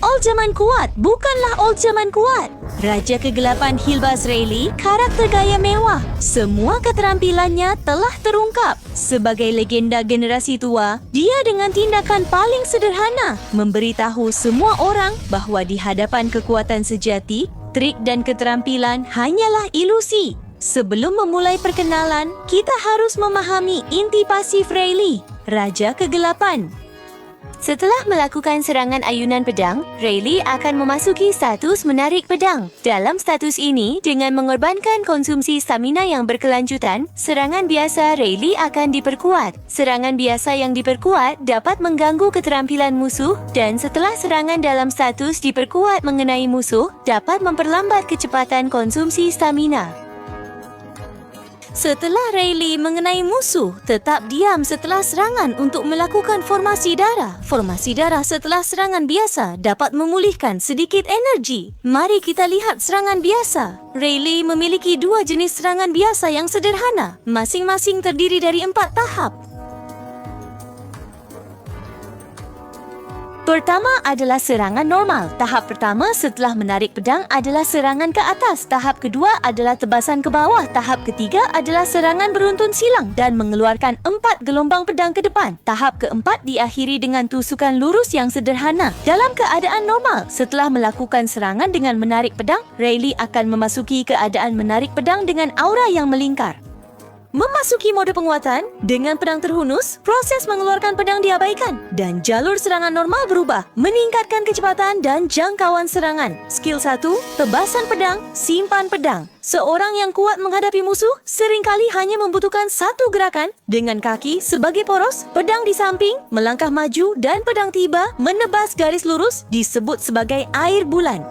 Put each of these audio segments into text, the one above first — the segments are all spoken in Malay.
Ultraman kuat bukanlah Ultraman kuat. Raja Kegelapan Hilbas Rayleigh, karakter gaya mewah. Semua keterampilannya telah terungkap. Sebagai legenda generasi tua, dia dengan tindakan paling sederhana memberitahu semua orang bahawa di hadapan kekuatan sejati, trik dan keterampilan hanyalah ilusi. Sebelum memulai perkenalan, kita harus memahami inti pasif Rayleigh, Raja Kegelapan. Setelah melakukan serangan ayunan pedang, Rayleigh akan memasuki status menarik pedang. Dalam status ini, dengan mengorbankan konsumsi stamina yang berkelanjutan, serangan biasa Rayleigh akan diperkuat. Serangan biasa yang diperkuat dapat mengganggu keterampilan musuh dan setelah serangan dalam status diperkuat mengenai musuh, dapat memperlambat kecepatan konsumsi stamina. Setelah Rayleigh mengenai musuh, tetap diam setelah serangan untuk melakukan formasi darah. Formasi darah setelah serangan biasa dapat memulihkan sedikit energi. Mari kita lihat serangan biasa. Rayleigh memiliki dua jenis serangan biasa yang sederhana, masing-masing terdiri dari 4 tahap. Pertama adalah serangan normal. Tahap pertama setelah menarik pedang adalah serangan ke atas. Tahap kedua adalah tebasan ke bawah. Tahap ketiga adalah serangan beruntun silang dan mengeluarkan 4 gelombang pedang ke depan. Tahap keempat diakhiri dengan tusukan lurus yang sederhana. Dalam keadaan normal, setelah melakukan serangan dengan menarik pedang, Rayleigh akan memasuki keadaan menarik pedang dengan aura yang melingkar. Memasuki mode penguatan, dengan pedang terhunus, proses mengeluarkan pedang diabaikan dan jalur serangan normal berubah, meningkatkan kecepatan dan jangkauan serangan. Skill 1, tebasan pedang, simpan pedang. Seorang yang kuat menghadapi musuh seringkali hanya membutuhkan satu gerakan dengan kaki sebagai poros, pedang di samping, melangkah maju dan pedang tiba menebas garis lurus disebut sebagai air bulan.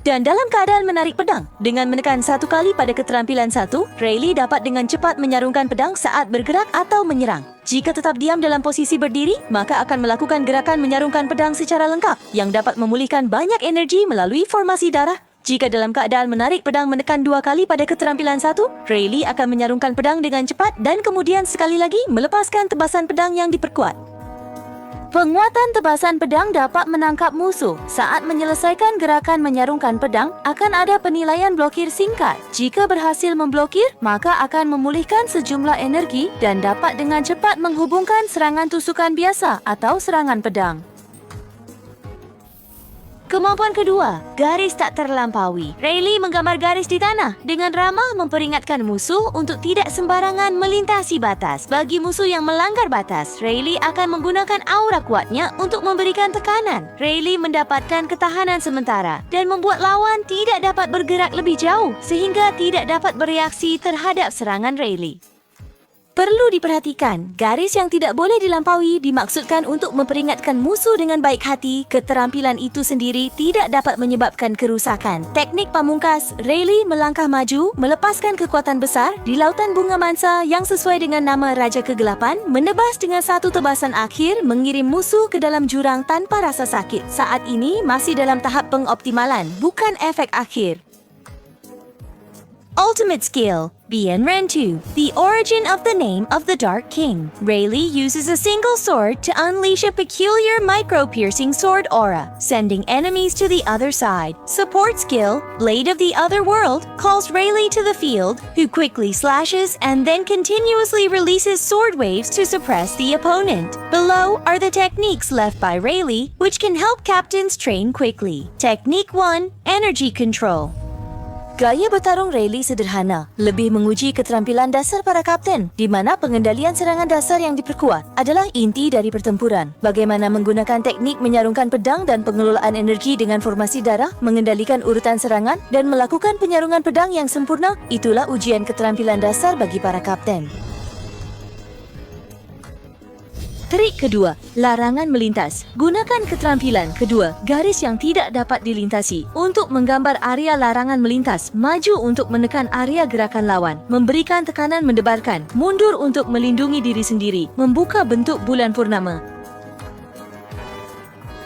Dan dalam keadaan menarik pedang, dengan menekan 1 kali pada keterampilan 1, Rayleigh dapat dengan cepat menyarungkan pedang saat bergerak atau menyerang. Jika tetap diam dalam posisi berdiri, maka akan melakukan gerakan menyarungkan pedang secara lengkap yang dapat memulihkan banyak energi melalui formasi darah. Jika dalam keadaan menarik pedang menekan 2 kali pada keterampilan 1, Rayleigh akan menyarungkan pedang dengan cepat dan kemudian sekali lagi melepaskan tebasan pedang yang diperkuat. Penguatan tebasan pedang dapat menangkap musuh. Saat menyelesaikan gerakan menyarungkan pedang, akan ada penilaian blokir singkat. Jika berhasil memblokir, maka akan memulihkan sejumlah energi dan dapat dengan cepat menghubungkan serangan tusukan biasa atau serangan pedang. Kemampuan kedua, garis tak terlampaui. Rayleigh menggambar garis di tanah dengan ramah memperingatkan musuh untuk tidak sembarangan melintasi batas. Bagi musuh yang melanggar batas, Rayleigh akan menggunakan aura kuatnya untuk memberikan tekanan. Rayleigh mendapatkan ketahanan sementara dan membuat lawan tidak dapat bergerak lebih jauh sehingga tidak dapat bereaksi terhadap serangan Rayleigh. Perlu diperhatikan, garis yang tidak boleh dilampaui dimaksudkan untuk memperingatkan musuh dengan baik hati. Keterampilan itu sendiri tidak dapat menyebabkan kerusakan. Teknik pamungkas, Rayleigh melangkah maju, melepaskan kekuatan besar di lautan bunga mansa yang sesuai dengan nama Raja Kegelapan, menebas dengan satu tebasan akhir, mengirim musuh ke dalam jurang tanpa rasa sakit. Saat ini masih dalam tahap pengoptimalan, bukan efek akhir. Ultimate Skill, Bien Ren 2, the origin of the name of the Dark King. Rayleigh uses a single sword to unleash a peculiar micro-piercing sword aura, sending enemies to the other side. Support skill, Blade of the Other World, calls Rayleigh to the field, who quickly slashes and then continuously releases sword waves to suppress the opponent. Below are the techniques left by Rayleigh, which can help captains train quickly. Technique 1, Energy Control. Gaya bertarung Rayleigh sederhana, lebih menguji keterampilan dasar para kapten, di mana pengendalian serangan dasar yang diperkuat adalah inti dari pertempuran. Bagaimana menggunakan teknik menyarungkan pedang dan pengelolaan energi dengan formasi darah, mengendalikan urutan serangan, dan melakukan penyarungan pedang yang sempurna, itulah ujian keterampilan dasar bagi para kapten. Trik kedua, larangan melintas. Gunakan keterampilan kedua, garis yang tidak dapat dilintasi, untuk menggambar area larangan melintas. Maju untuk menekan area gerakan lawan, memberikan tekanan mendebarkan, mundur untuk melindungi diri sendiri, membuka bentuk bulan purnama.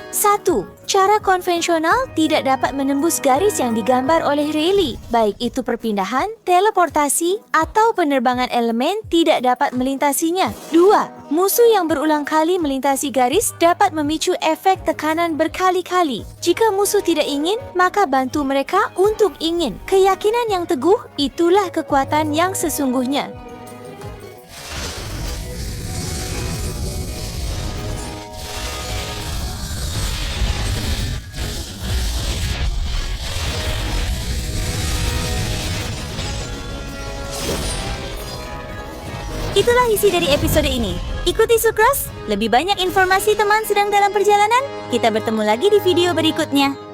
1. Cara konvensional tidak dapat menembus garis yang digambar oleh Rayleigh. Baik itu perpindahan, teleportasi atau penerbangan elemen tidak dapat melintasinya. 2. Musuh yang berulang kali melintasi garis dapat memicu efek tekanan berkali-kali. Jika musuh tidak ingin, maka bantu mereka untuk ingin. Keyakinan yang teguh, itulah kekuatan yang sesungguhnya. Itulah isi dari episode ini. Ikuti Sucrose, lebih banyak informasi teman sedang dalam perjalanan. Kita bertemu lagi di video berikutnya.